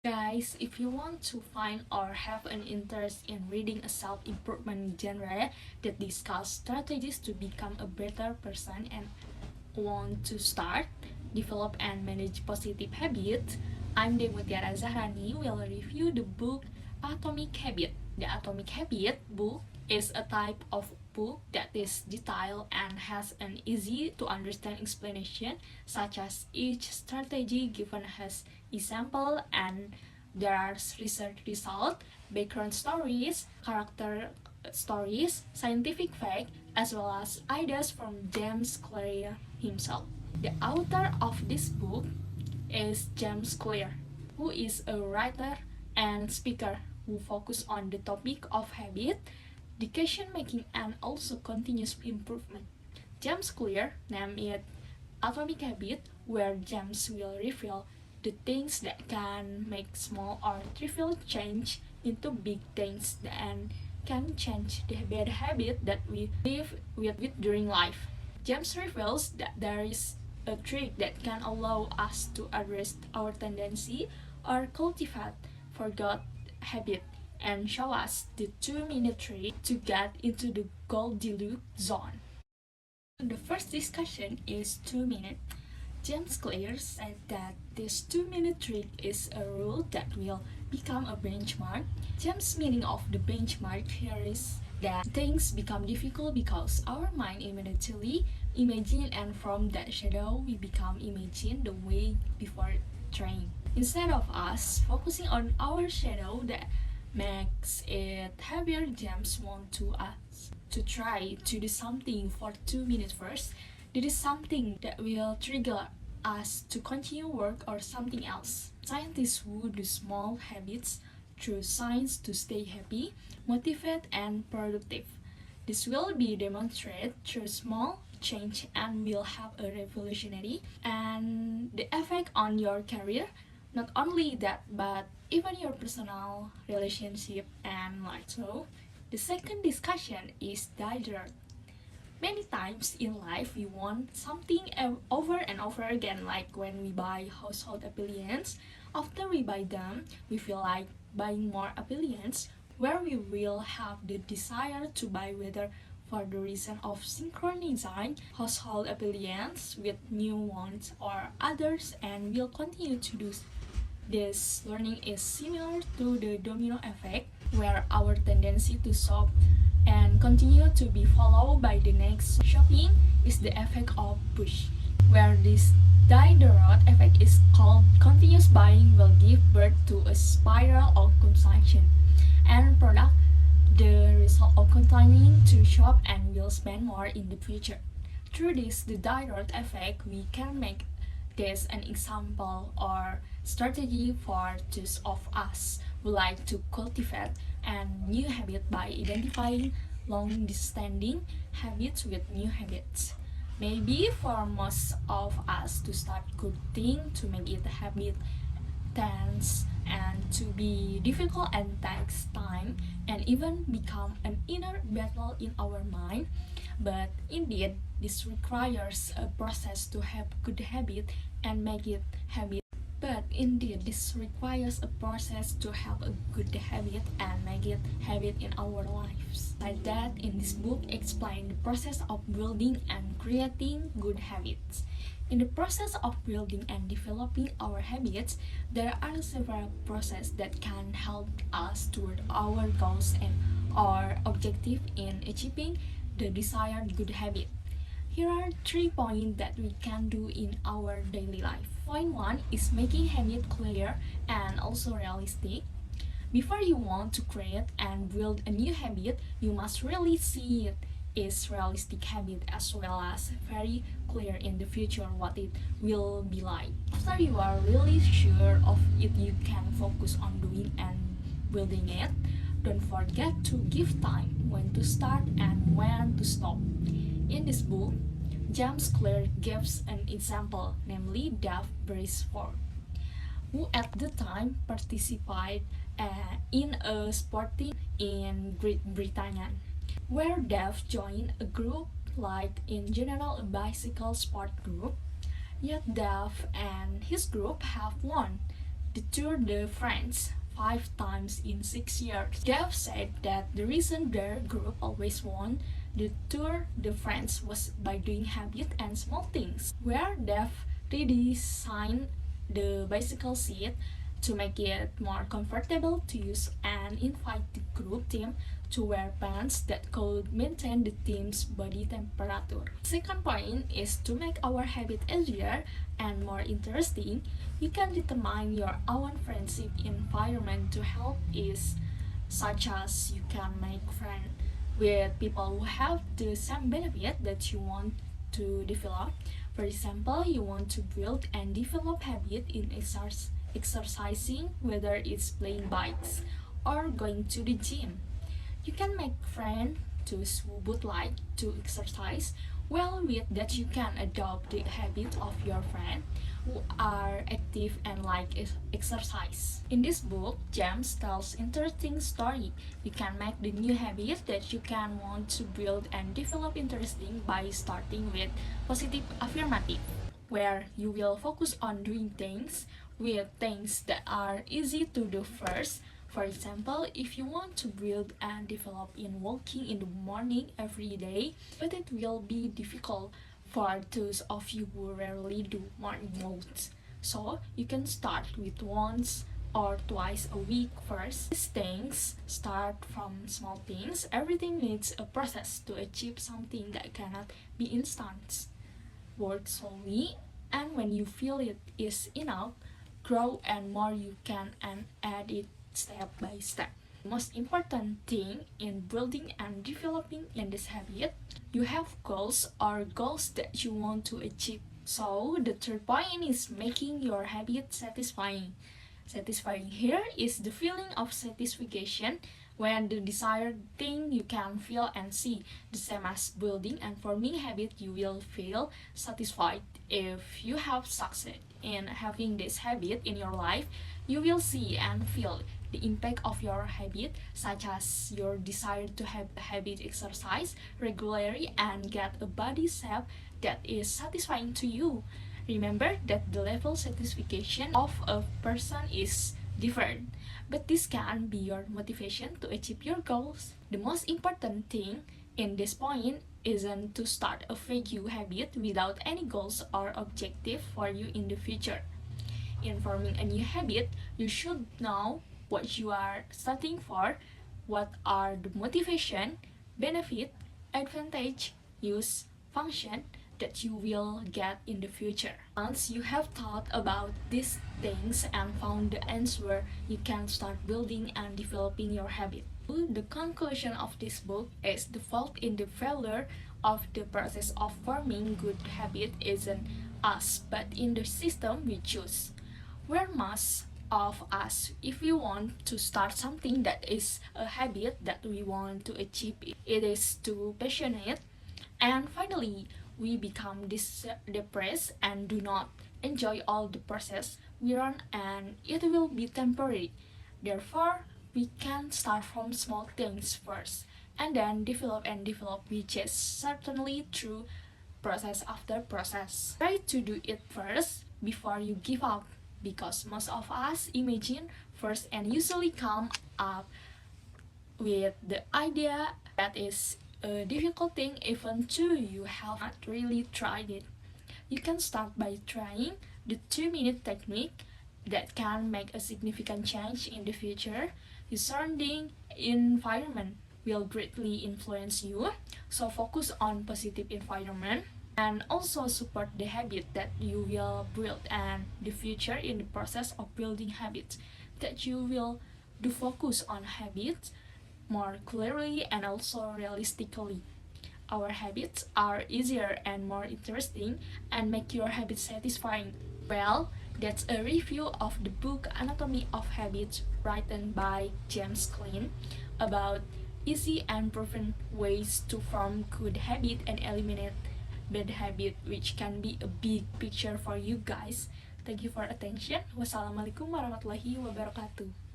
Guys, if you want to find or have an interest in reading a self-improvement genre that discuss strategies to become a better person and want to start, develop and manage positive habits, I'm Demutiara Zahrani will review the book Atomic Habit. The Atomic Habit book is a type of book that is detailed and has an easy to understand explanation, such as each strategy given has example, and there are research results, background stories, character stories, scientific fact, as well as ideas from James Clear himself. The author of this book is James Clear, who is a writer and speaker who focus on the topic of habit, decision making, and also continuous improvement. James Clear named it Atomic Habit, where James will reveal the things that can make small or trivial change into big things and can change the bad habit that we live with during life. James reveals that there is a trick that can allow us to address our tendency or cultivate forgot habit and show us the 2-minute trick to get into the Goldilocks zone. The first discussion is 2 minutes. James Clear said that this 2-minute trick is a rule that will become a benchmark. James' meaning of the benchmark here is that things become difficult because our mind immediately imagine, and from that shadow we become imagine the way before trying. Instead of us focusing on our shadow that makes it heavier, James want to us to try to do something for 2 minutes first. This is something that will trigger us to continue work or something else. Scientists who do small habits through science to stay happy, motivated, and productive. This will be demonstrated through small change and will have a revolutionary and the effect on your career. Not only that, but even your personal relationship and life. So, the second discussion is diet. Many times in life we want something over and over again, like when we buy household appliances. After we buy them, we feel like buying more appliances, where we will have the desire to buy, whether for the reason of synchronizing household appliances with new ones or others, and will continue to do this. Learning is similar to the domino effect, where our tendency to shop and continue to be followed by the next shopping is the effect of push, where this Diderot effect is called continuous buying will give birth to a spiral of consumption and product, the result of continuing to shop and will spend more in the future. Through this, the Diderot effect, we can make this an example or strategy for those of us who like to cultivate a new habit by identifying long-standing habits with new habits. Maybe for most of us to start good thing to make it a habit tends and to be difficult and takes time and even become an inner battle in our mind. But indeed, this requires a process to have good habit and make it habit. But indeed, this requires a process to have a good habit and make it habit in our lives. Like that, in this book, explain the process of building and creating good habits. In the process of building and developing our habits, there are several processes that can help us toward our goals and our objective in achieving the desired good habit. Here are 3 points that we can do in our daily life. Point 1 is making habit clear and also realistic. Before you want to create and build a new habit, you must really see it is realistic habit as well as very clear in the future what it will be like. After you are really sure of it, you can focus on doing and building it. Don't forget to give time when to start and when to stop. In this book, James Clear gives an example, namely Dave Brailsford, who at the time participated in a sport team in Great Britain, where Dave joined a group like in general a bicycle sport group. Yet Dave and his group have won the Tour de France 5 times in 6 years. Jeff said that the reason their group always won the Tour de France was by doing habit and small things, where Jeff redesigned the bicycle seat to make it more comfortable to use and invite the group team to wear pants that could maintain the team's body temperature. Second point is to make our habit easier and more interesting. You can determine your own friendship environment to help is such as you can make friends with people who have the same benefit that you want to develop. For example, you want to build and develop habit in exercising, whether it's playing bikes or going to the gym. You can make friends who would like to exercise. Well, with that you can adopt the habit of your friend who are active and like exercise. In this book, James tells interesting story. You can make the new habit that you can want to build and develop interesting by starting with positive affirmative, where you will focus on doing things with things that are easy to do first. For example, if you want to build and develop in walking in the morning every day, but it will be difficult for those of you who rarely do morning walks. So you can start with once or twice a week first. These things start from small things. Everything needs a process to achieve something that cannot be instant. Work slowly, and when you feel it is enough, grow and more you can and add it step by step. Most important thing in building and developing in this habit, you have goals or goals that you want to achieve. So the third point is making your habit satisfying. Satisfying here is the feeling of satisfaction when the desired thing you can feel and see, the same as building and forming habit. You will feel satisfied if you have succeeded in having this habit in your life. You will see and feel the impact of your habit, such as your desire to have a habit exercise regularly and get a body shape that is satisfying to you. Remember that the level satisfaction of a person is different, but this can be your motivation to achieve your goals. The most important thing in this point isn't to start a fake you habit without any goals or objective for you in the future. In forming a new habit, you should know what you are starting for, what are the motivation, benefit, advantage, use, function that you will get in the future. Once you have thought about these things and found the answer, you can start building and developing your habit. The conclusion of this book is the fault in the failure of the process of forming good habit isn't us, but in the system we choose. Where most of us, if we want to start something that is a habit that we want to achieve, it is too passionate, and finally we become depressed and do not enjoy all the process we run, and it will be temporary. Therefore, we can start from small things first and then develop and develop, which is certainly through process after process. Try to do it first before you give up, because most of us imagine first and usually come up with the idea that is a difficult thing even though you have not really tried it. You can start by trying the 2-minute technique that can make a significant change in the future. Your surrounding environment will greatly influence you, so focus on positive environment and also support the habit that you will build and the future. In the process of building habits that you will do, focus on habits more clearly and also realistically. Our habits are easier and more interesting and make your habits satisfying. Well, that's a review of the book Anatomy of Habits written by James Clean about easy and proven ways to form good habit and eliminate bad habit, which can be a big picture for you guys. Thank you for attention. Wassalamualaikum warahmatullahi wabarakatuh.